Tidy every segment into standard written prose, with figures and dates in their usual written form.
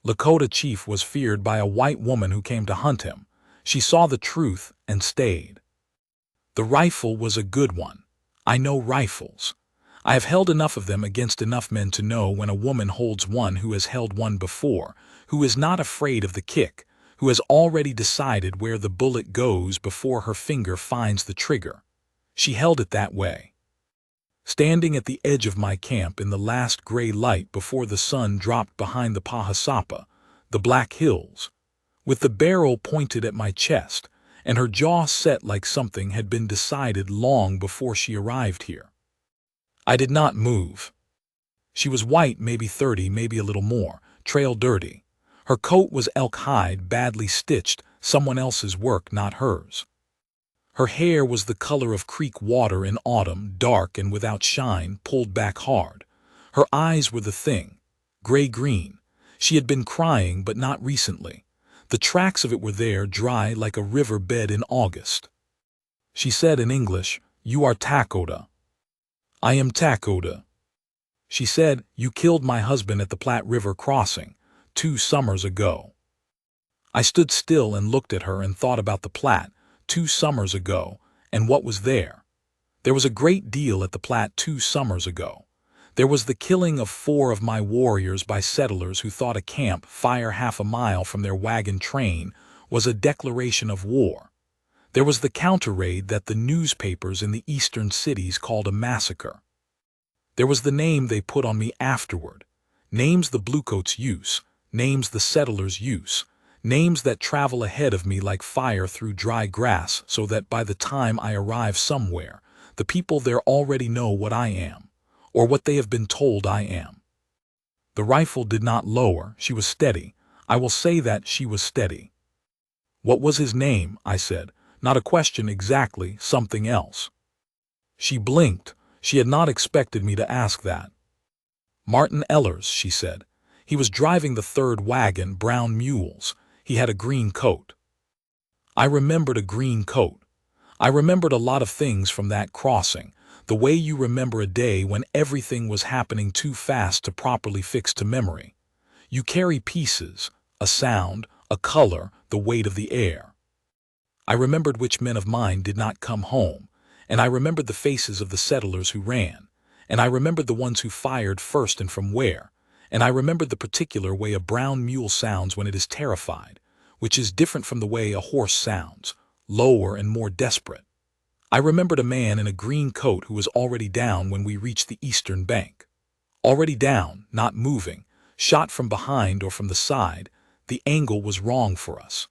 Lakota chief was feared by a white woman who came to hunt him. She saw the truth and stayed. The rifle was a good one. I know rifles. I have held enough of them against enough men to know when a woman holds one who has held one before, who is not afraid of the kick, who has already decided where the bullet goes before her finger finds the trigger. She held it that way. Standing at the edge of my camp in the last gray light before the sun dropped behind the Pahasapa, the Black Hills, with the barrel pointed at my chest, and her jaw set like something had been decided long before she arrived here. I did not move. She was white, maybe 30, maybe a little more, trail dirty. Her coat was elk hide, badly stitched, someone else's work, not hers. Her hair was the color of creek water in autumn, dark and without shine, pulled back hard. Her eyes were the thing, gray-green. She had been crying, but not recently. The tracks of it were there, dry like a river bed in August. She said in English, "You are Lakota." "I am Lakota." She said, "You killed my husband at the Platte River crossing, 2 summers ago." I stood still and looked at her and thought about the Platte, 2 summers ago, and what was there. There was a great deal at the Platte 2 summers ago. There was the killing of 4 of my warriors by settlers who thought a camp fire half a mile from their wagon train was a declaration of war. There was the counter-raid that the newspapers in the eastern cities called a massacre. There was the name they put on me afterward, names the bluecoats use, names the settlers use, names that travel ahead of me like fire through dry grass so that by the time I arrive somewhere, the people there already know what I am, or what they have been told I am. The rifle did not lower, she was steady. I will say that she was steady. "What was his name?" I said, not a question exactly, something else. She blinked. She had not expected me to ask that. "Martin Ellers," she said. "He was driving the 3rd wagon, brown mules. He had a green coat." I remembered a green coat. I remembered a lot of things from that crossing, the way you remember a day when everything was happening too fast to properly fix to memory. You carry pieces, a sound, a color, the weight of the air. I remembered which men of mine did not come home, and I remembered the faces of the settlers who ran, and I remembered the ones who fired first and from where, and I remembered the particular way a brown mule sounds when it is terrified, which is different from the way a horse sounds, lower and more desperate. I remembered a man in a green coat who was already down when we reached the eastern bank. Already down, not moving, shot from behind or from the side. The angle was wrong for us.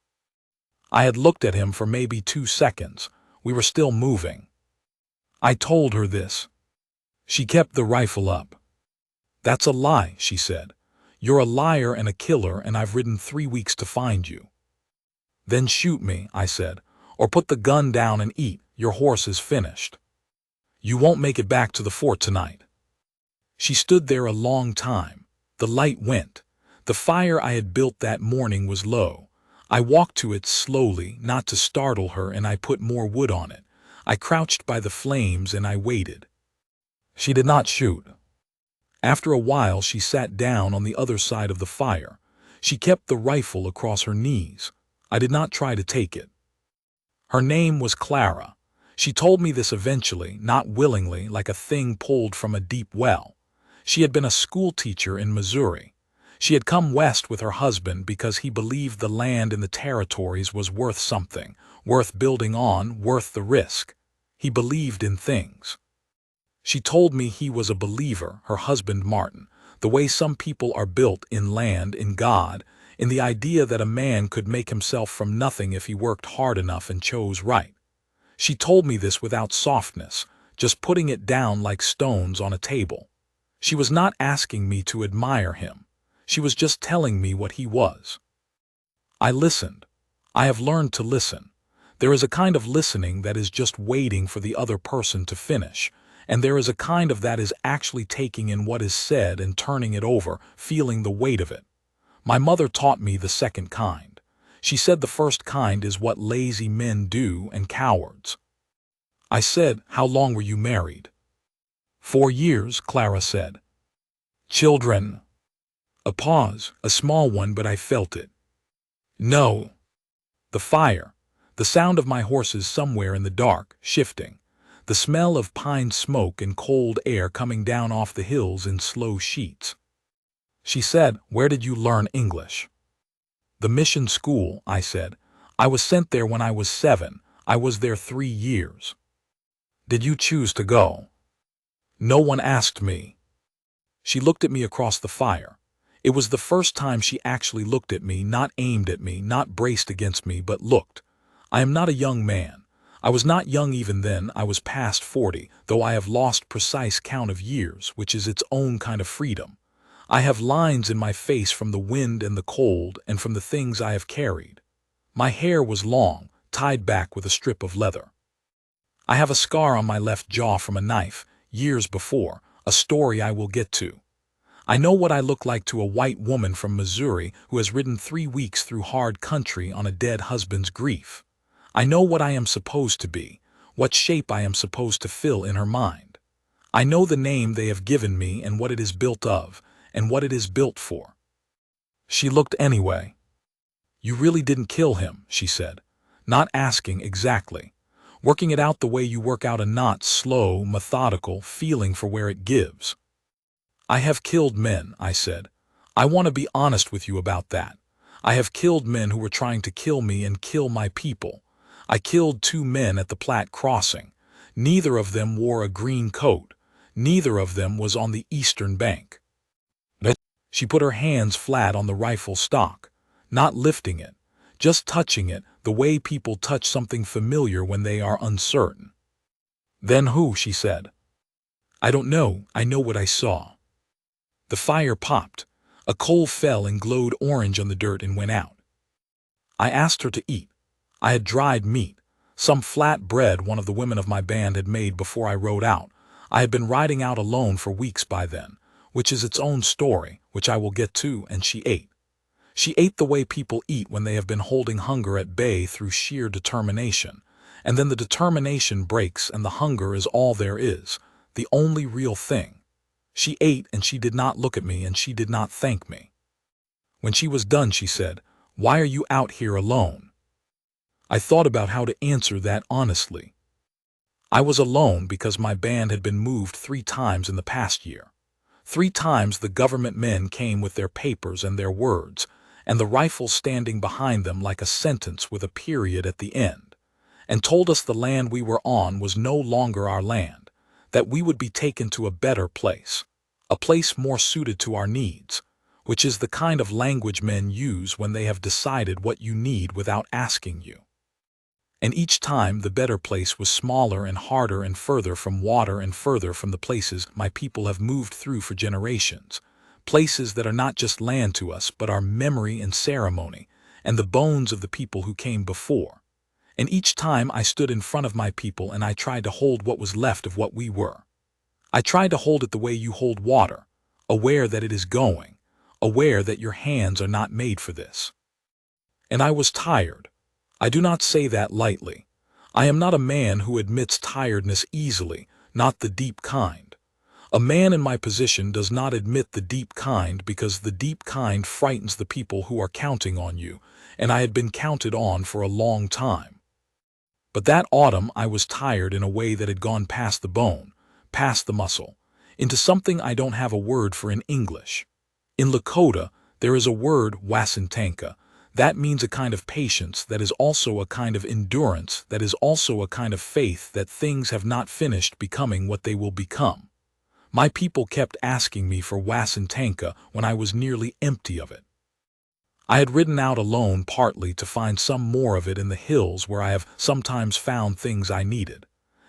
I had looked at him for maybe 2 seconds. We were still moving. I told her this. She kept the rifle up. "That's a lie," she said. "You're a liar and a killer, and I've ridden 3 weeks to find you." "Then shoot me," I said, "or put the gun down and eat. Your horse is finished. You won't make it back to the fort tonight." She stood there a long time. The light went. The fire I had built that morning was low. I walked to it slowly, not to startle her, and I put more wood on it. I crouched by the flames and I waited. She did not shoot. After a while she sat down on the other side of the fire. She kept the rifle across her knees. I did not try to take it. Her name was Clara. She told me this eventually, not willingly, like a thing pulled from a deep well. She had been a school teacher in Missouri. She had come west with her husband because he believed the land in the territories was worth something, worth building on, worth the risk. He believed in things. She told me he was a believer, her husband Martin, the way some people are built in land, in God, in the idea that a man could make himself from nothing if he worked hard enough and chose right. She told me this without softness, just putting it down like stones on a table. She was not asking me to admire him. She was just telling me what he was. I listened. I have learned to listen. There is a kind of listening that is just waiting for the other person to finish, and there is a kind of that is actually taking in what is said and turning it over, feeling the weight of it. My mother taught me the second kind. She said the first kind is what lazy men do and cowards. I said, "How long were you married?" 4 years, Clara said. "Children?" A pause, a small one, but I felt it. No. The fire. The sound of my horses somewhere in the dark, shifting. The smell of pine smoke and cold air coming down off the hills in slow sheets. She said, "Where did you learn English?" "The mission school," I said. "I was sent there when I was 7. I was there 3 years." "Did you choose to go?" "No one asked me." She looked at me across the fire. It was the first time she actually looked at me, not aimed at me, not braced against me, but looked. I am not a young man. I was not young even then. I was past 40, though I have lost precise count of years, which is its own kind of freedom. I have lines in my face from the wind and the cold and from the things I have carried. My hair was long, tied back with a strip of leather. I have a scar on my left jaw from a knife, years before, a story I will get to. I know what I look like to a white woman from Missouri who has ridden 3 weeks through hard country on a dead husband's grief. I know what I am supposed to be, what shape I am supposed to fill in her mind. I know the name they have given me and what it is built of, and what it is built for. She looked anyway. "You really didn't kill him," she said, not asking exactly, working it out the way you work out a knot, slow, methodical, feeling for where it gives. "I have killed men," I said. "I want to be honest with you about that. I have killed men who were trying to kill me and kill my people. I killed 2 men at the Platte Crossing. Neither of them wore a green coat. Neither of them was on the eastern bank." She put her hands flat on the rifle stock, not lifting it, just touching it the way people touch something familiar when they are uncertain. "Then who?" she said. "I don't know. I know what I saw." The fire popped. A coal fell and glowed orange on the dirt and went out. I asked her to eat. I had dried meat, some flat bread one of the women of my band had made before I rode out. I had been riding out alone for weeks by then, which is its own story, which I will get to, and she ate. She ate the way people eat when they have been holding hunger at bay through sheer determination, and then the determination breaks and the hunger is all there is, the only real thing. She ate and she did not look at me and she did not thank me. When she was done, she said, "Why are you out here alone?" I thought about how to answer that honestly. I was alone because my band had been moved 3 times in the past year. 3 times the government men came with their papers and their words, and the rifles standing behind them like a sentence with a period at the end, and told us the land we were on was no longer our land, that we would be taken to a better place, a place more suited to our needs, which is the kind of language men use when they have decided what you need without asking you. And each time the better place was smaller and harder and further from water and further from the places my people have moved through for generations, places that are not just land to us but are memory and ceremony, and the bones of the people who came before. And each time I stood in front of my people and I tried to hold what was left of what we were. I tried to hold it the way you hold water, aware that it is going, aware that your hands are not made for this. And I was tired. I do not say that lightly. I am not a man who admits tiredness easily, not the deep kind. A man in my position does not admit the deep kind because the deep kind frightens the people who are counting on you, and I had been counted on for a long time. But that autumn I was tired in a way that had gone past the bone, past the muscle, into something I don't have a word for in English. In Lakota, there is a word, wasintanka, that means a kind of patience that is also a kind of endurance that is also a kind of faith that things have not finished becoming what they will become. My people kept asking me for wasintanka when I was nearly empty of it. I had ridden out alone partly to find some more of it in the hills where I have sometimes found things I needed,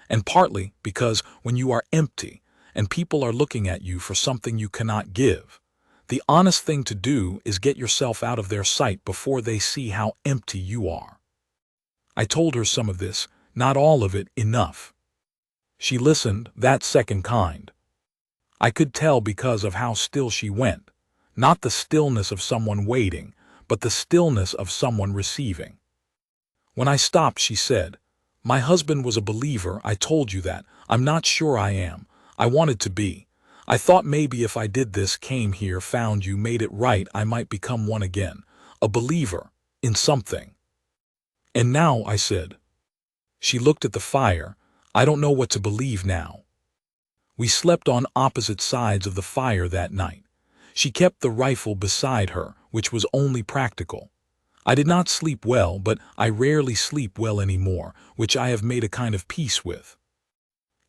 and partly because when you are empty and people are looking at you for something you cannot give, the honest thing to do is get yourself out of their sight before they see how empty you are. I told her some of this, not all of it, enough. She listened, that second kind. I could tell because of how still she went, not the stillness of someone waiting, but the stillness of someone receiving. When I stopped, she said, "My husband was a believer, I told you that. I'm not sure I am. I wanted to be. I thought maybe if I did this, came here, found you, made it right, I might become one again, a believer in something. And now, I said. She looked at the fire. I don't know what to believe now. We slept on opposite sides of the fire that night. She kept the rifle beside her, which was only practical. I did not sleep well, but I rarely sleep well anymore, which I have made a kind of peace with.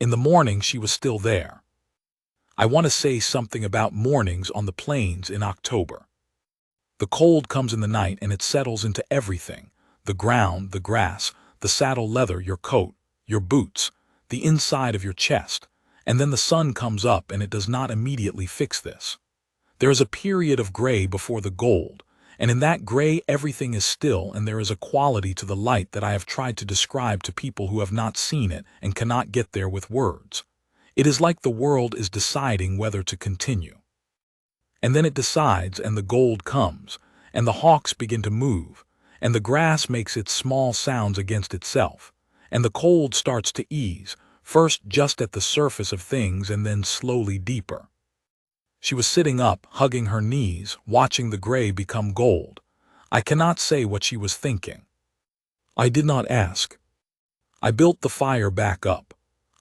In the morning she was still there. I want to say something about mornings on the plains in October. The cold comes in the night and it settles into everything: the ground, the grass, the saddle leather, your coat, your boots, the inside of your chest, and then the sun comes up and it does not immediately fix this. There is a period of gray before the gold, and in that gray everything is still, and there is a quality to the light that I have tried to describe to people who have not seen it and cannot get there with words. It is like the world is deciding whether to continue. And then it decides, and the gold comes, and the hawks begin to move, and the grass makes its small sounds against itself, and the cold starts to ease, first just at the surface of things and then slowly deeper. She was sitting up, hugging her knees, watching the gray become gold. I cannot say what she was thinking. I did not ask. I built the fire back up.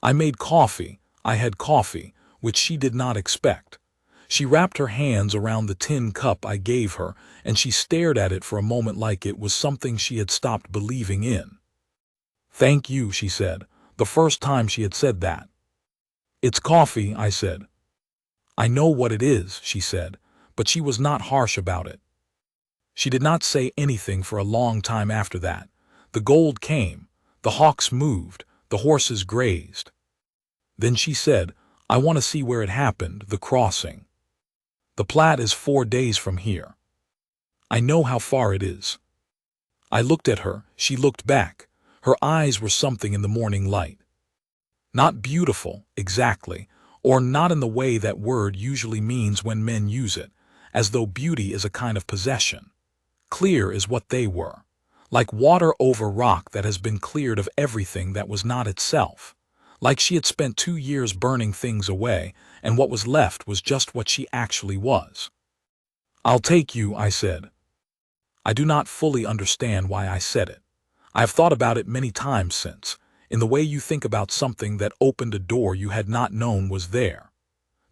I made coffee. I had coffee, which she did not expect. She wrapped her hands around the tin cup I gave her, and she stared at it for a moment like it was something she had stopped believing in. "Thank you," she said, the first time she had said that. "It's coffee," I said. "I know what it is," she said, but she was not harsh about it. She did not say anything for a long time after that. The gold came, the hawks moved, the horses grazed. Then she said, "I want to see where it happened, the crossing. The Platte is 4 days from here. I know how far it is." I looked at her, she looked back. Her eyes were something in the morning light. Not beautiful, exactly, or not in the way that word usually means when men use it, as though beauty is a kind of possession. Clear is what they were, like water over rock that has been cleared of everything that was not itself, like she had spent 2 years burning things away, and what was left was just what she actually was. "I'll take you," I said. I do not fully understand why I said it. I have thought about it many times since, in the way you think about something that opened a door you had not known was there.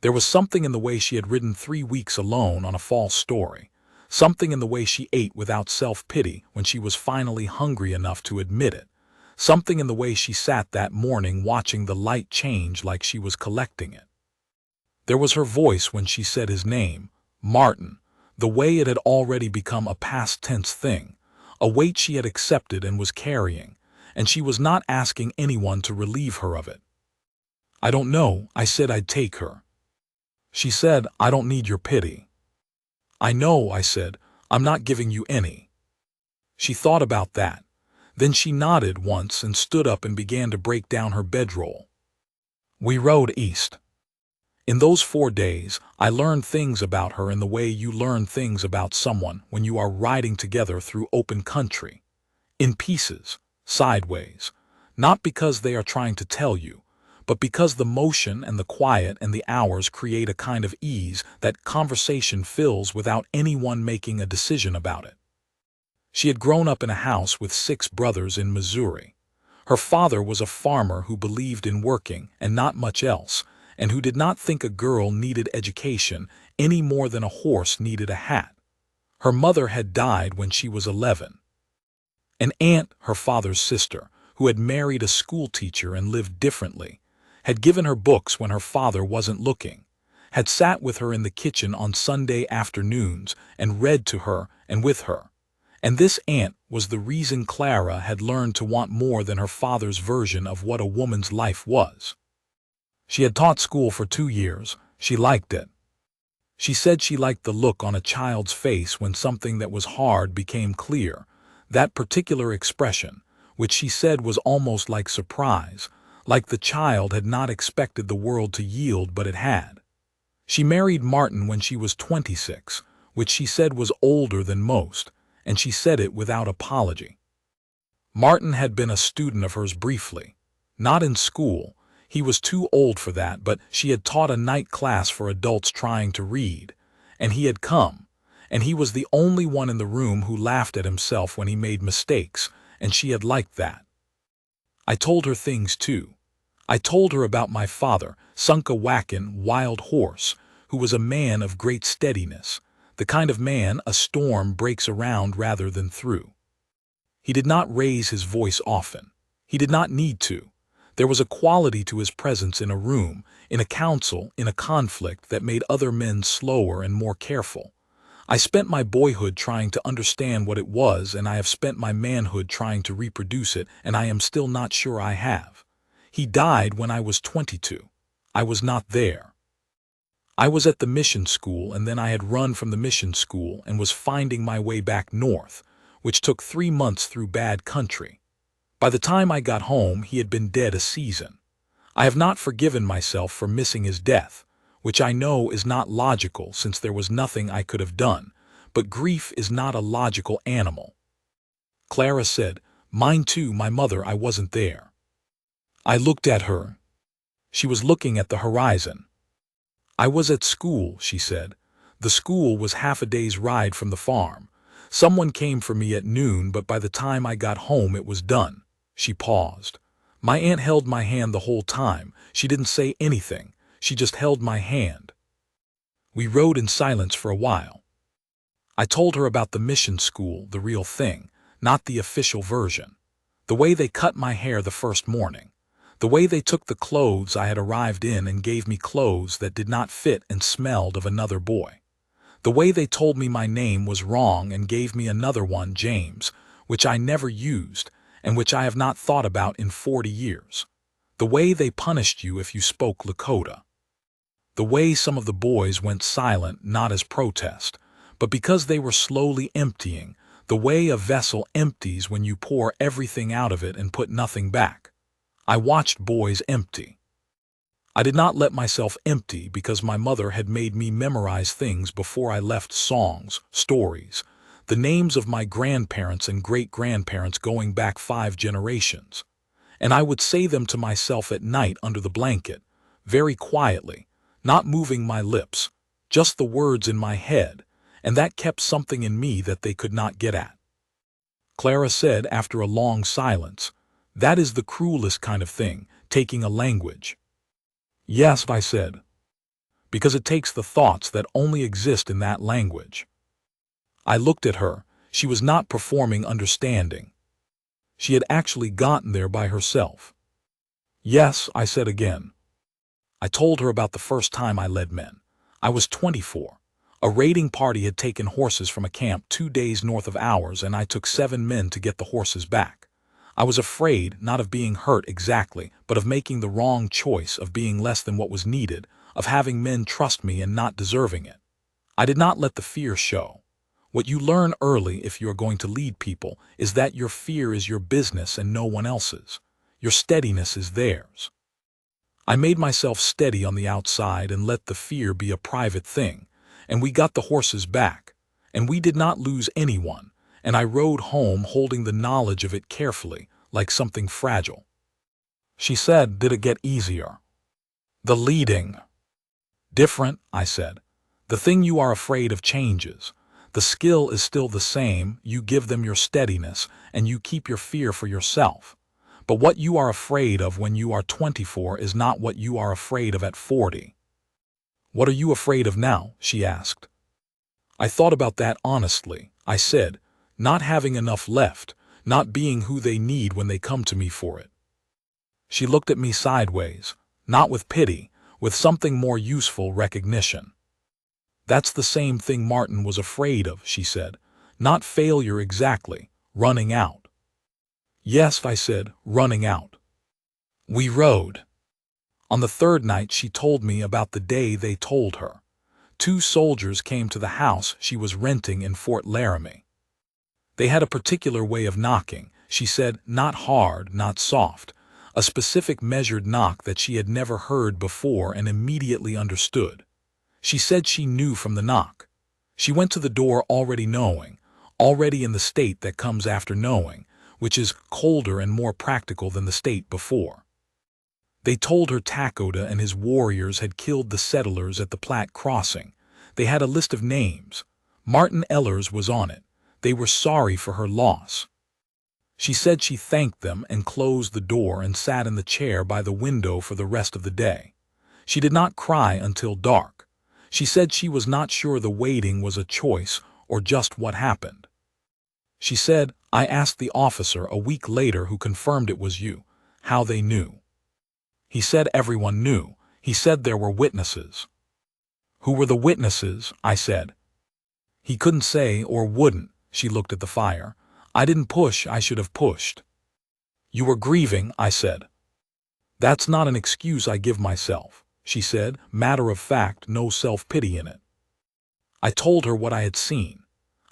There was something in the way she had ridden 3 weeks alone on a false story, something in the way she ate without self-pity when she was finally hungry enough to admit it, something in the way she sat that morning watching the light change like she was collecting it. There was her voice when she said his name, Martin, the way it had already become a past tense thing, a weight she had accepted and was carrying, and she was not asking anyone to relieve her of it. "I don't know," I said. "I'd take her." She said, "I don't need your pity." "I know," I said. "I'm not giving you any." She thought about that. Then she nodded once and stood up and began to break down her bedroll. We rode east. In those 4 days, I learned things about her in the way you learn things about someone when you are riding together through open country. In pieces, sideways, not because they are trying to tell you, but because the motion and the quiet and the hours create a kind of ease that conversation fills without anyone making a decision about it. She had grown up in a house with 6 brothers in Missouri. Her father was a farmer who believed in working and not much else, and who did not think a girl needed education any more than a horse needed a hat. Her mother had died when she was 11. An aunt, her father's sister, who had married a schoolteacher and lived differently, had given her books when her father wasn't looking, had sat with her in the kitchen on Sunday afternoons and read to her and with her. And this aunt was the reason Clara had learned to want more than her father's version of what a woman's life was. She had taught school for 2 years. She liked it. She said she liked the look on a child's face when something that was hard became clear, that particular expression, which she said was almost like surprise, like the child had not expected the world to yield, but it had. She married Martin when she was 26, which she said was older than most, and she said it without apology. Martin had been a student of hers briefly. Not in school. He was too old for that, but she had taught a night class for adults trying to read, and he had come, and he was the only one in the room who laughed at himself when he made mistakes, and she had liked that. I told her things too. I told her about my father, Sunkawakin Wild Horse, who was a man of great steadiness, the kind of man a storm breaks around rather than through. He did not raise his voice often. He did not need to. There was a quality to his presence in a room, in a council, in a conflict that made other men slower and more careful. I spent my boyhood trying to understand what it was, and I have spent my manhood trying to reproduce it, and I am still not sure I have. He died when I was 22. I was not there. I was at the mission school, and then I had run from the mission school and was finding my way back north, which took 3 months through bad country. By the time I got home, he had been dead a season. I have not forgiven myself for missing his death, which I know is not logical since there was nothing I could have done, but grief is not a logical animal. Clara said, "Mine too, my mother, I wasn't there." I looked at her. She was looking at the horizon. "I was at school," she said. "The school was half a day's ride from the farm. Someone came for me at noon, but by the time I got home it was done." She paused. My aunt held my hand the whole time. She didn't say anything. She just held my hand. We rode in silence for a while. I told her about the mission school, the real thing, not the official version. The way they cut my hair the first morning. The way they took the clothes I had arrived in and gave me clothes that did not fit and smelled of another boy. The way they told me my name was wrong and gave me another one, James, which I never used and which I have not thought about in 40 years. The way they punished you if you spoke Lakota. The way some of the boys went silent, not as protest, but because they were slowly emptying, the way a vessel empties when you pour everything out of it and put nothing back. I watched boys empty. I did not let myself empty because my mother had made me memorize things before I left: songs, stories, the names of my grandparents and great-grandparents going back 5 generations. And I would say them to myself at night under the blanket, very quietly, not moving my lips, just the words in my head, and that kept something in me that they could not get at. Clara said after a long silence, "That is the cruelest kind of thing, taking a language." "Yes," I said, "because it takes the thoughts that only exist in that language." I looked at her. She was not performing understanding. She had actually gotten there by herself. "Yes," I said again. I told her about the first time I led men. I was 24. A raiding party had taken horses from a camp 2 days north of ours, and I took 7 men to get the horses back. I was afraid, not of being hurt exactly, but of making the wrong choice, of being less than what was needed, of having men trust me and not deserving it. I did not let the fear show. What you learn early if you are going to lead people is that your fear is your business and no one else's. Your steadiness is theirs. I made myself steady on the outside and let the fear be a private thing, and we got the horses back, and we did not lose anyone, and I rode home holding the knowledge of it carefully, like something fragile. She said, "Did it get easier?" "The leading." "Different," I said. "The thing you are afraid of changes. The skill is still the same, you give them your steadiness, and you keep your fear for yourself. But what you are afraid of when you are 24 is not what you are afraid of at 40. "What are you afraid of now?" she asked. I thought about that honestly. I said, "Not having enough left, not being who they need when they come to me for it." She looked at me sideways, not with pity, with something more useful: recognition. "That's the same thing Martin was afraid of," she said. "Not failure exactly, running out." "Yes," I said, "running out." We rode. On the 3rd night she told me about the day they told her. 2 soldiers came to the house she was renting in Fort Laramie. They had a particular way of knocking, she said, not hard, not soft, a specific measured knock that she had never heard before and immediately understood. She said she knew from the knock. She went to the door already knowing, already in the state that comes after knowing, which is colder and more practical than the state before. They told her Lakota and his warriors had killed the settlers at the Platte Crossing. They had a list of names. Martin Ellers was on it. They were sorry for her loss. She said she thanked them and closed the door and sat in the chair by the window for the rest of the day. She did not cry until dark. She said she was not sure the waiting was a choice or just what happened. She said, I asked the officer a week later who confirmed it was you, how they knew. He said everyone knew. He said there were witnesses. Who were the witnesses? I said. He couldn't say or wouldn't. She looked at the fire. I didn't push, I should have pushed. You were grieving, I said. That's not an excuse I give myself, she said, matter of fact, no self-pity in it. I told her what I had seen.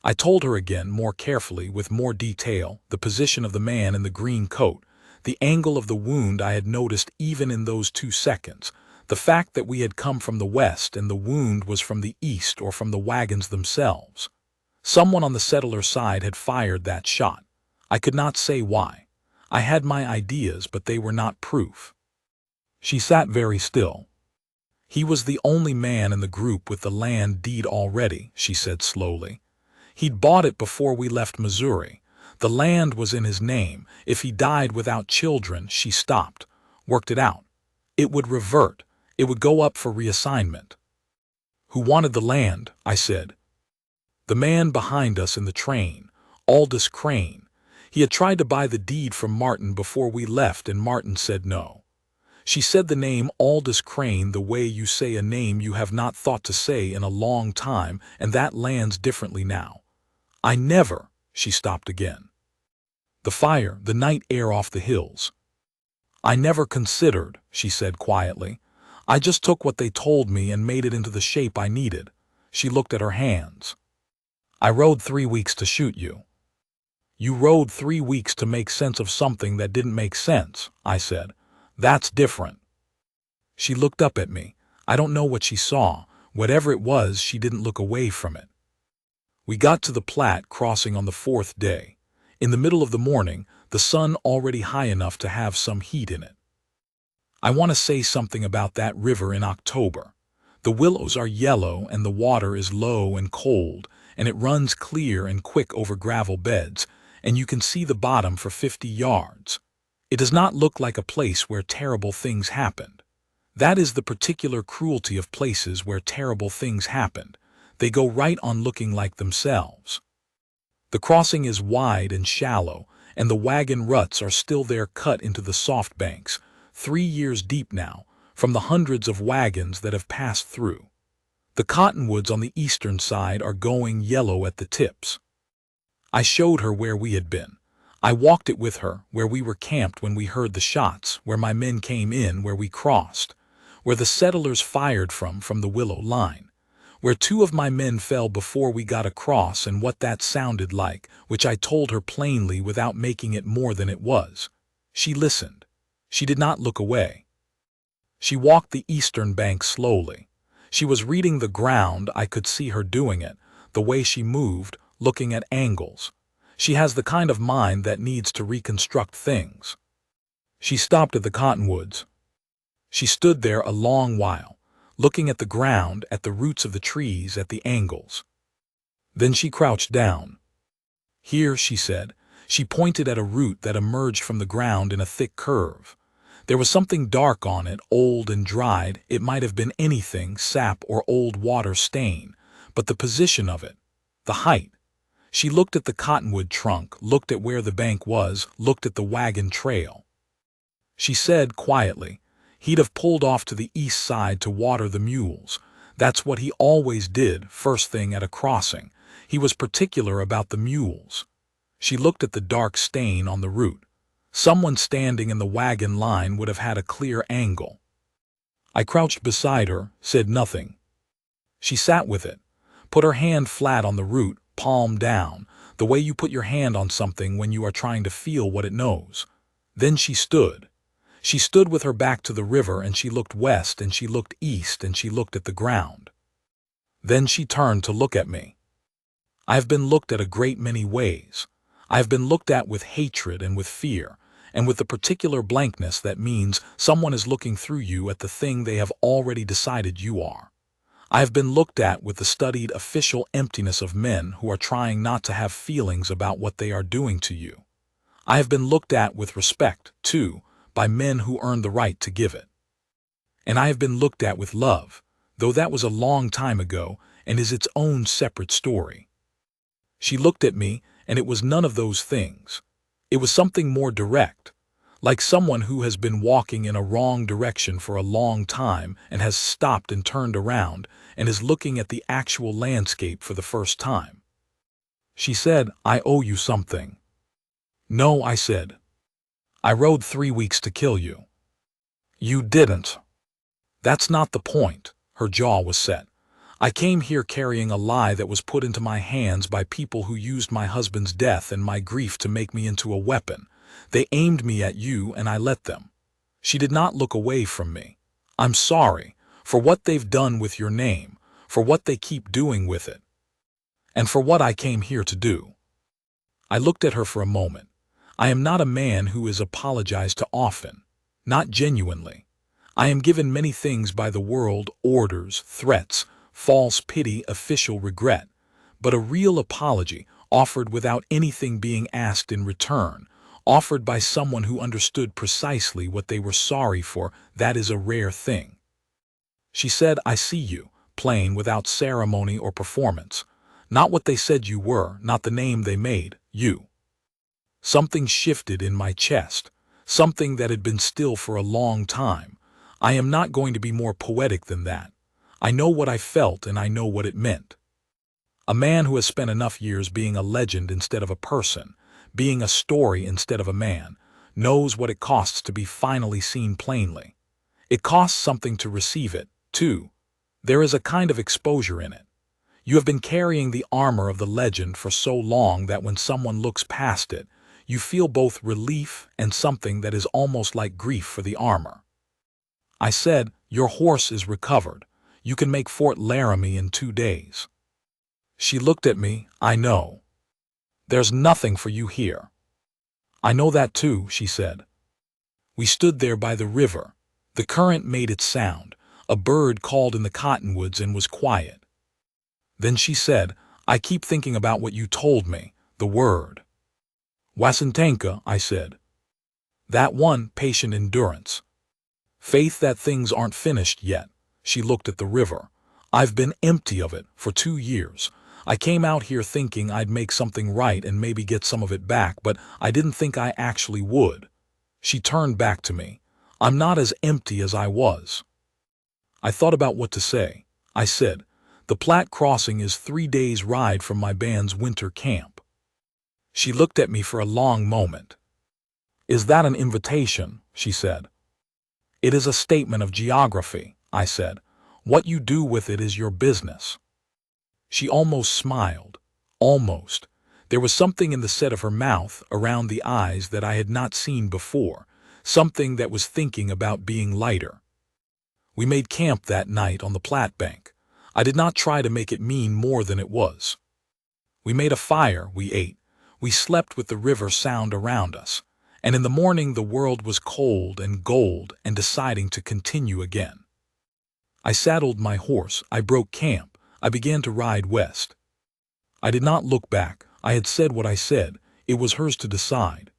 I told her again, more carefully, with more detail, the position of the man in the green coat, the angle of the wound I had noticed even in those 2 seconds, the fact that we had come from the west and the wound was from the east or from the wagons themselves. Someone on the settler side had fired that shot. I could not say why. I had my ideas, but they were not proof. She sat very still. He was the only man in the group with the land deed already, she said slowly. He'd bought it before we left Missouri. The land was in his name. If he died without children, she stopped, worked it out. It would revert. It would go up for reassignment. Who wanted the land? I said. The man behind us in the train, Aldous Crane. He had tried to buy the deed from Martin before we left, and Martin said no. She said the name Aldous Crane the way you say a name you have not thought to say in a long time, and that lands differently now. I never, she stopped again. The fire, the night air off the hills. I never considered, she said quietly. I just took what they told me and made it into the shape I needed. She looked at her hands. I rode 3 weeks to shoot you. You rode 3 weeks to make sense of something that didn't make sense, I said. That's different. She looked up at me. I don't know what she saw. Whatever it was, she didn't look away from it. We got to the Platte Crossing on the 4th day. In the middle of the morning, the sun already high enough to have some heat in it. I want to say something about that river in October. The willows are yellow and the water is low and cold, and it runs clear and quick over gravel beds, and you can see the bottom for 50 yards. It does not look like a place where terrible things happened. That is the particular cruelty of places where terrible things happened. They go right on looking like themselves. The crossing is wide and shallow, and the wagon ruts are still there cut into the soft banks, 3 years deep now, from the hundreds of wagons that have passed through. The cottonwoods on the eastern side are going yellow at the tips. I showed her where we had been. I walked it with her, where we were camped when we heard the shots, where my men came in, where we crossed, where the settlers fired from the willow line, where 2 of my men fell before we got across and what that sounded like, which I told her plainly without making it more than it was. She listened. She did not look away. She walked the eastern bank slowly. She was reading the ground. I could see her doing it, the way she moved, looking at angles. She has the kind of mind that needs to reconstruct things. She stopped at the cottonwoods. She stood there a long while, looking at the ground, at the roots of the trees, at the angles. Then she crouched down. Here, she said. She pointed at a root that emerged from the ground in a thick curve. There was something dark on it, old and dried. It might have been anything, sap or old water stain, but the position of it, the height. She looked at the cottonwood trunk, looked at where the bank was, looked at the wagon trail. She said quietly, he'd have pulled off to the east side to water the mules. That's what he always did, first thing at a crossing. He was particular about the mules. She looked at the dark stain on the root. Someone standing in the wagon line would have had a clear angle. I crouched beside her, said nothing. She sat with it, put her hand flat on the root, palm down, the way you put your hand on something when you are trying to feel what it knows. Then she stood. She stood with her back to the river, and she looked west and she looked east and she looked at the ground. Then she turned to look at me. I have been looked at a great many ways. I have been looked at with hatred and with fear, and with the particular blankness that means someone is looking through you at the thing they have already decided you are. I have been looked at with the studied official emptiness of men who are trying not to have feelings about what they are doing to you. I have been looked at with respect, too, by men who earn the right to give it. And I have been looked at with love, though that was a long time ago and is its own separate story. She looked at me, and it was none of those things. It was something more direct, like someone who has been walking in a wrong direction for a long time and has stopped and turned around and is looking at the actual landscape for the first time. She said, "I owe you something." "No," I said. "I rode 3 weeks to kill you." "You didn't." "That's not the point." Her jaw was set. "I came here carrying a lie that was put into my hands by people who used my husband's death and my grief to make me into a weapon. They aimed me at you and I let them." She did not look away from me. "I'm sorry for what they've done with your name, for what they keep doing with it, and for what I came here to do." I looked at her for a moment. I am not a man who is apologized to often, not genuinely. I am given many things by the world: orders, threats, false pity, official regret. But a real apology, offered without anything being asked in return, offered by someone who understood precisely what they were sorry for, that is a rare thing. She said, "I see you, plain, without ceremony or performance. Not what they said you were, not the name they made, you." Something shifted in my chest, something that had been still for a long time. I am not going to be more poetic than that. I know what I felt and I know what it meant. A man who has spent enough years being a legend instead of a person, being a story instead of a man, knows what it costs to be finally seen plainly. It costs something to receive it, too. There is a kind of exposure in it. You have been carrying the armor of the legend for so long that when someone looks past it, you feel both relief and something that is almost like grief for the armor. I said, "Your horse is recovered. You can make Fort Laramie in 2 days." She looked at me. "I know. There's nothing for you here." "I know that too," she said. We stood there by the river. The current made its sound. A bird called in the cottonwoods and was quiet. Then she said, "I keep thinking about what you told me, the word." "Wasantanka," I said. "That one, patient endurance. Faith that things aren't finished yet." She looked at the river. "I've been empty of it for 2 years. I came out here thinking I'd make something right and maybe get some of it back, but I didn't think I actually would." She turned back to me. "I'm not as empty as I was." I thought about what to say. I said, "The Platte Crossing is 3 days' ride from my band's winter camp." She looked at me for a long moment. "Is that an invitation?" she said. "It is a statement of geography," I said. "What you do with it is your business." She almost smiled. Almost. There was something in the set of her mouth, around the eyes, that I had not seen before, something that was thinking about being lighter. We made camp that night on the Platte Bank. I did not try to make it mean more than it was. We made a fire, we ate. We slept with the river sound around us. And in the morning the world was cold and gold and deciding to continue again. I saddled my horse, I broke camp, I began to ride west. I did not look back. I had said what I said. It was hers to decide.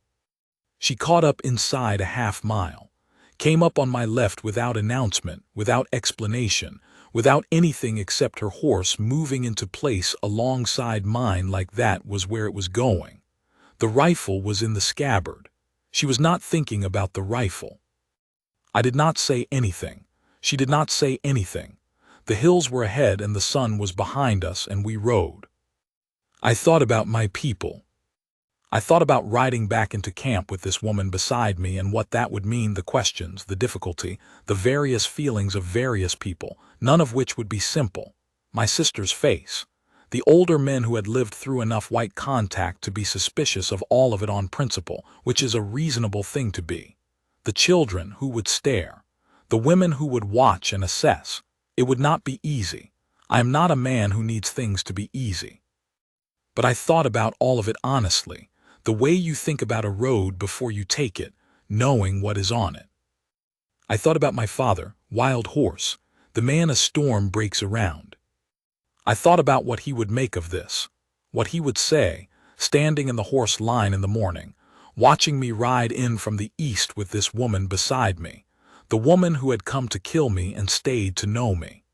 She caught up inside a half-mile, came up on my left without announcement, without explanation, without anything except her horse moving into place alongside mine like that was where it was going. The rifle was in the scabbard. She was not thinking about the rifle. I did not say anything. She did not say anything. The hills were ahead and the sun was behind us and we rode. I thought about my people. I thought about riding back into camp with this woman beside me and what that would mean, the questions, the difficulty, the various feelings of various people, none of which would be simple. My sister's face. The older men who had lived through enough white contact to be suspicious of all of it on principle, which is a reasonable thing to be. The children who would stare. The women who would watch and assess. It would not be easy. I am not a man who needs things to be easy. But I thought about all of it honestly. The way you think about a road before you take it, knowing what is on it. I thought about my father, Wild Horse, the man a storm breaks around. I thought about what he would make of this, what he would say, standing in the horse line in the morning, watching me ride in from the east with this woman beside me, the woman who had come to kill me and stayed to know me.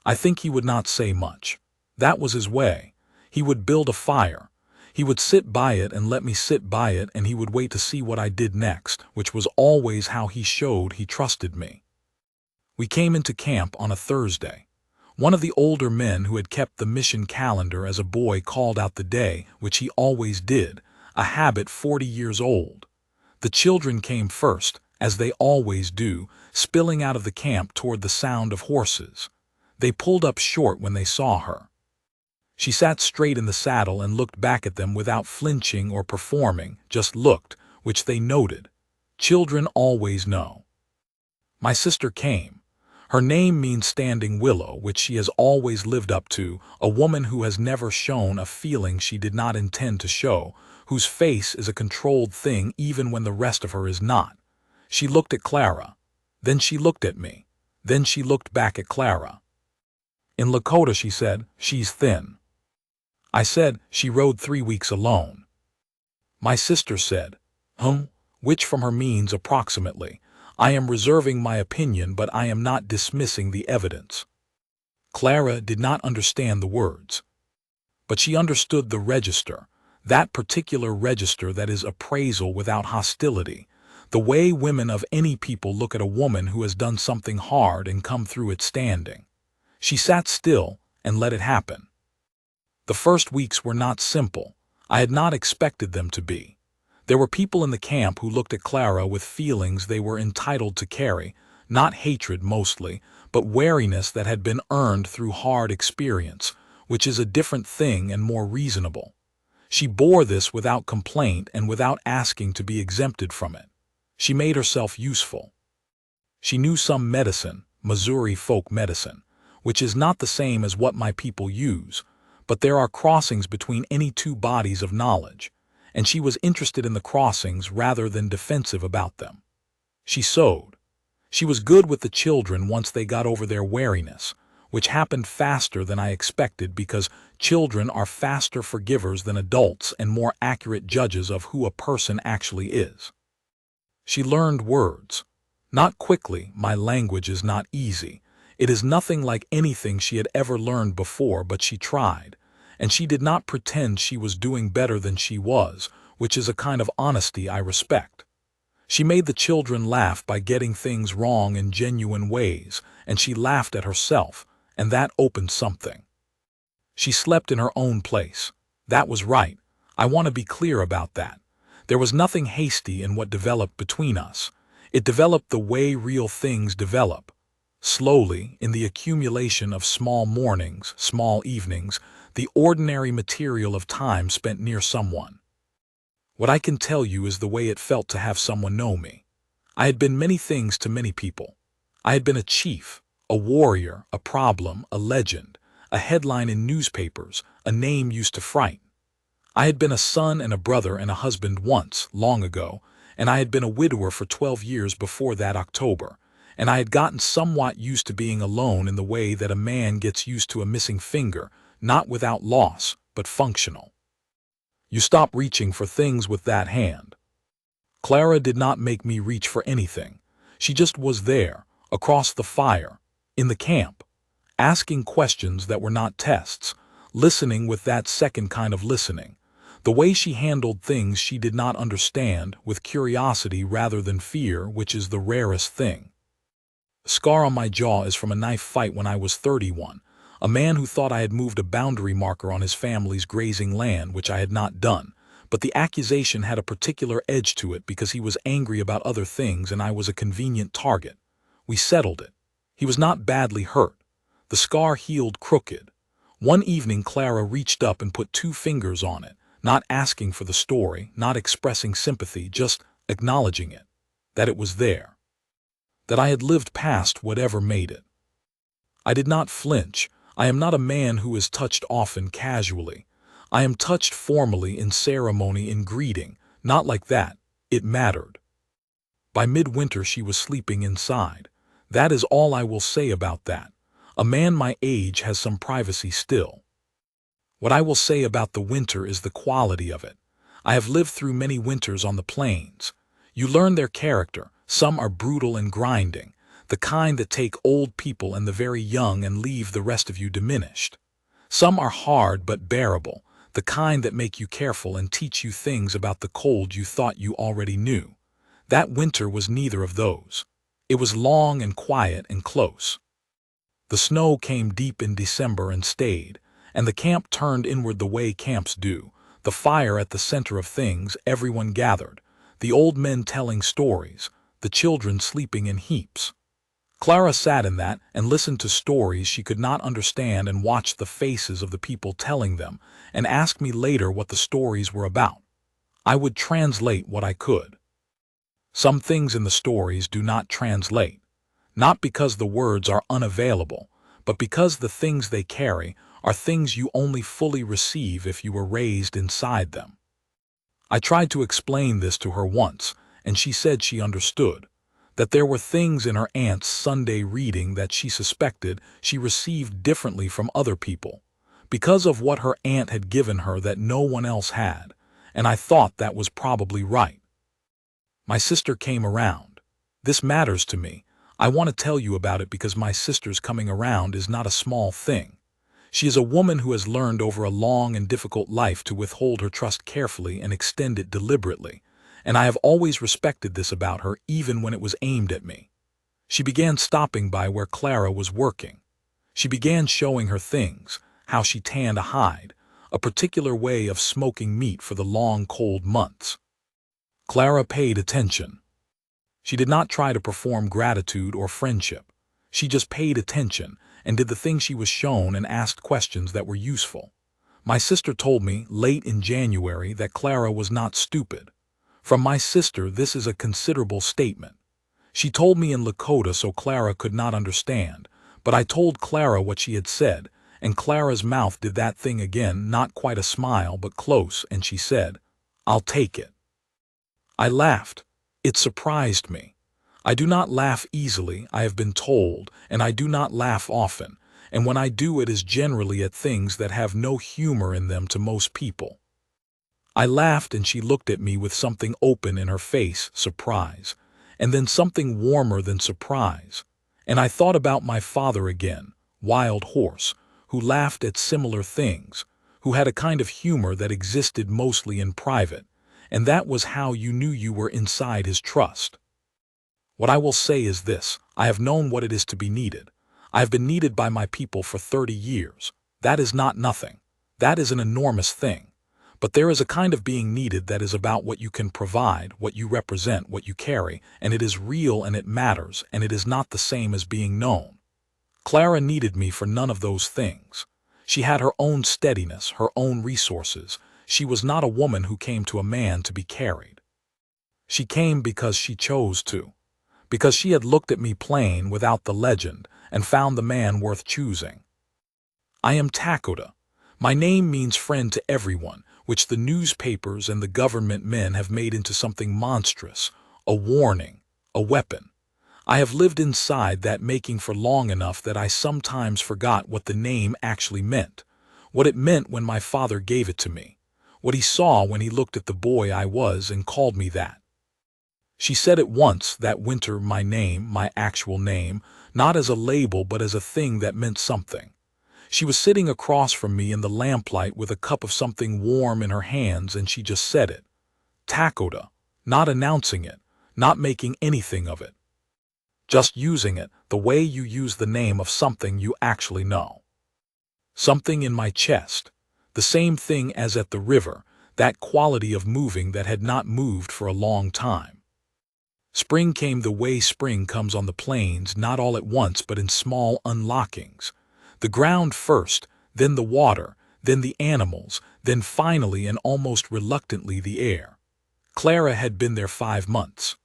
I think he would not say much. That was his way. He would build a fire. He would sit by it and let me sit by it, and he would wait to see what I did next, which was always how he showed he trusted me. We came into camp on a Thursday. One of the older men who had kept the mission calendar as a boy called out the day, which he always did, a habit 40 years old. The children came first, as they always do, spilling out of the camp toward the sound of horses. They pulled up short when they saw her. She sat straight in the saddle and looked back at them without flinching or performing, just looked, which they noted. Children always know. My sister came. Her name means standing willow, which she has always lived up to, a woman who has never shown a feeling she did not intend to show, whose face is a controlled thing even when the rest of her is not. She looked at Clara. Then she looked at me. Then she looked back at Clara. In Lakota, she said, "She's thin." I said, "She rode 3 weeks alone." My sister said, which from her means approximately, "I am reserving my opinion, but I am not dismissing the evidence." Clara did not understand the words. But she understood the register, that particular register that is appraisal without hostility, the way women of any people look at a woman who has done something hard and come through it standing. She sat still and let it happen. The first weeks were not simple. I had not expected them to be. There were people in the camp who looked at Clara with feelings they were entitled to carry, not hatred mostly, but wariness that had been earned through hard experience, which is a different thing and more reasonable. She bore this without complaint and without asking to be exempted from it. She made herself useful. She knew some medicine, Missouri folk medicine, which is not the same as what my people use, but there are crossings between any two bodies of knowledge, and she was interested in the crossings rather than defensive about them. She sewed. She was good with the children once they got over their wariness, which happened faster than I expected because children are faster forgivers than adults and more accurate judges of who a person actually is. She learned words. Not quickly, my language is not easy. It is nothing like anything she had ever learned before, but she tried, and she did not pretend she was doing better than she was, which is a kind of honesty I respect. She made the children laugh by getting things wrong in genuine ways, and she laughed at herself, and that opened something. She slept in her own place. That was right. I want to be clear about that. There was nothing hasty in what developed between us. It developed the way real things develop. Slowly, in the accumulation of small mornings, small evenings, the ordinary material of time spent near someone. What I can tell you is the way it felt to have someone know me. I had been many things to many people. I had been a chief, a warrior, a problem, a legend, a headline in newspapers, a name used to frighten. I had been a son and a brother and a husband once, long ago, and I had been a widower for 12 years before that October, and I had gotten somewhat used to being alone in the way that a man gets used to a missing finger, not without loss, but functional. You stop reaching for things with that hand. Clara did not make me reach for anything. She just was there, across the fire, in the camp, asking questions that were not tests, listening with that second kind of listening. The way she handled things she did not understand, with curiosity rather than fear, which is the rarest thing. The scar on my jaw is from a knife fight when I was 31, a man who thought I had moved a boundary marker on his family's grazing land, which I had not done, but the accusation had a particular edge to it because he was angry about other things and I was a convenient target. We settled it. He was not badly hurt. The scar healed crooked. One evening Clara reached up and put 2 fingers on it, not asking for the story, not expressing sympathy, just acknowledging it, that it was there, that I had lived past whatever made it. I did not flinch. I am not a man who is touched often casually. I am touched formally in ceremony, in greeting, not like that. It mattered. By midwinter she was sleeping inside. That is all I will say about that. A man my age has some privacy still. What I will say about the winter is the quality of it. I have lived through many winters on the plains. You learn their character. Some are brutal and grinding, the kind that take old people and the very young and leave the rest of you diminished. Some are hard but bearable, the kind that make you careful and teach you things about the cold you thought you already knew. That winter was neither of those. It was long and quiet and close. The snow came deep in December and stayed, and the camp turned inward the way camps do, the fire at the center of things, everyone gathered, the old men telling stories, the children sleeping in heaps. Clara sat in that and listened to stories she could not understand and watched the faces of the people telling them and asked me later what the stories were about. I would translate what I could. Some things in the stories do not translate, not because the words are unavailable, but because the things they carry are things you only fully receive if you were raised inside them. I tried to explain this to her once, and she said she understood, that there were things in her aunt's Sunday reading that she suspected she received differently from other people, because of what her aunt had given her that no one else had, and I thought that was probably right. My sister came around. This matters to me. I want to tell you about it because my sister's coming around is not a small thing. She is a woman who has learned over a long and difficult life to withhold her trust carefully and extend it deliberately, and I have always respected this about her even when it was aimed at me. She began stopping by where Clara was working. She began showing her things, how she tanned a hide, a particular way of smoking meat for the long cold months. Clara paid attention. She did not try to perform gratitude or friendship. She just paid attention and did the things she was shown and asked questions that were useful. My sister told me late in January that Clara was not stupid. From my sister, this is a considerable statement. She told me in Lakota so Clara could not understand, but I told Clara what she had said, and Clara's mouth did that thing again, not quite a smile but close, and she said, "I'll take it." I laughed. It surprised me. I do not laugh easily, I have been told, and I do not laugh often, and when I do it is generally at things that have no humor in them to most people. I laughed and she looked at me with something open in her face, surprise, and then something warmer than surprise, and I thought about my father again, Wild Horse, who laughed at similar things, who had a kind of humor that existed mostly in private, and that was how you knew you were inside his trust. What I will say is this: I have known what it is to be needed. I have been needed by my people for 30 years. That is not nothing. That is an enormous thing. But there is a kind of being needed that is about what you can provide, what you represent, what you carry, and it is real and it matters, and it is not the same as being known. Clara needed me for none of those things. She had her own steadiness, her own resources. She was not a woman who came to a man to be carried. She came because she chose to. Because she had looked at me plain without the legend and found the man worth choosing. I am Lakota. My name means friend to everyone, which the newspapers and the government men have made into something monstrous, a warning, a weapon. I have lived inside that making for long enough that I sometimes forgot what the name actually meant, what it meant when my father gave it to me, what he saw when he looked at the boy I was and called me that. She said it once, that winter, my name, my actual name, not as a label but as a thing that meant something. She was sitting across from me in the lamplight with a cup of something warm in her hands, and she just said it. Lakota, not announcing it, not making anything of it. Just using it, the way you use the name of something you actually know. Something in my chest, the same thing as at the river, that quality of moving that had not moved for a long time. Spring came the way spring comes on the plains, not all at once but in small unlockings. The ground first, then the water, then the animals, then finally and almost reluctantly the air. Clara had been there 5 months.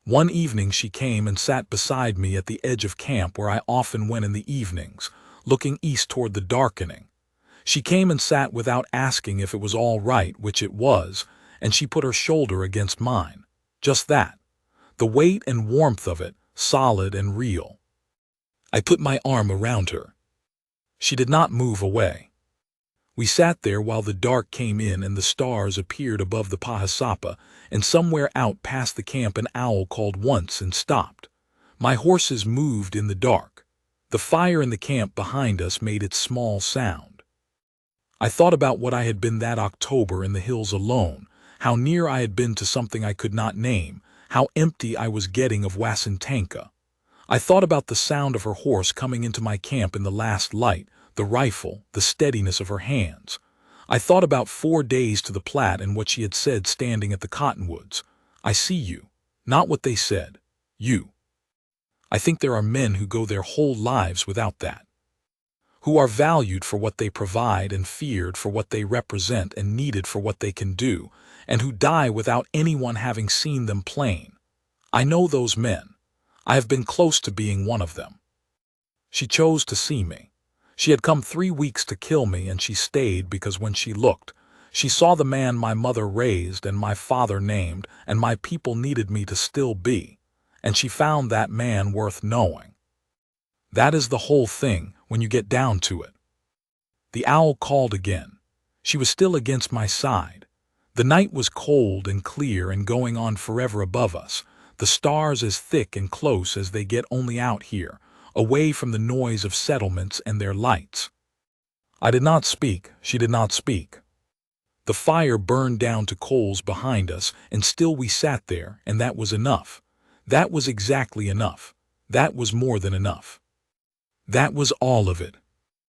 One evening she came and sat beside me at the edge of camp where I often went in the evenings, looking east toward the darkening. She came and sat without asking if it was all right, which it was, and she put her shoulder against mine. Just that. The weight and warmth of it, solid and real. I put my arm around her. She did not move away. We sat there while the dark came in and the stars appeared above the Pahasapa, and somewhere out past the camp an owl called once and stopped. My horses moved in the dark. The fire in the camp behind us made its small sound. I thought about what I had been that October in the hills alone, how near I had been to something I could not name, how empty I was getting of Wasantanka. I thought about the sound of her horse coming into my camp in the last light, the rifle, the steadiness of her hands. I thought about 4 days to the Platte and what she had said standing at the cottonwoods. I see you, not what they said, you. I think there are men who go their whole lives without that, who are valued for what they provide and feared for what they represent and needed for what they can do, and who die without anyone having seen them plain. I know those men. I have been close to being one of them. She chose to see me. She had come 3 weeks to kill me, and she stayed because when she looked, she saw the man my mother raised and my father named, and my people needed me to still be, and she found that man worth knowing. That is the whole thing when you get down to it. The owl called again. She was still against my side. The night was cold and clear and going on forever above us, the stars as thick and close as they get only out here, away from the noise of settlements and their lights. I did not speak, she did not speak. The fire burned down to coals behind us, and still we sat there, and that was enough. That was exactly enough. That was more than enough. That was all of it.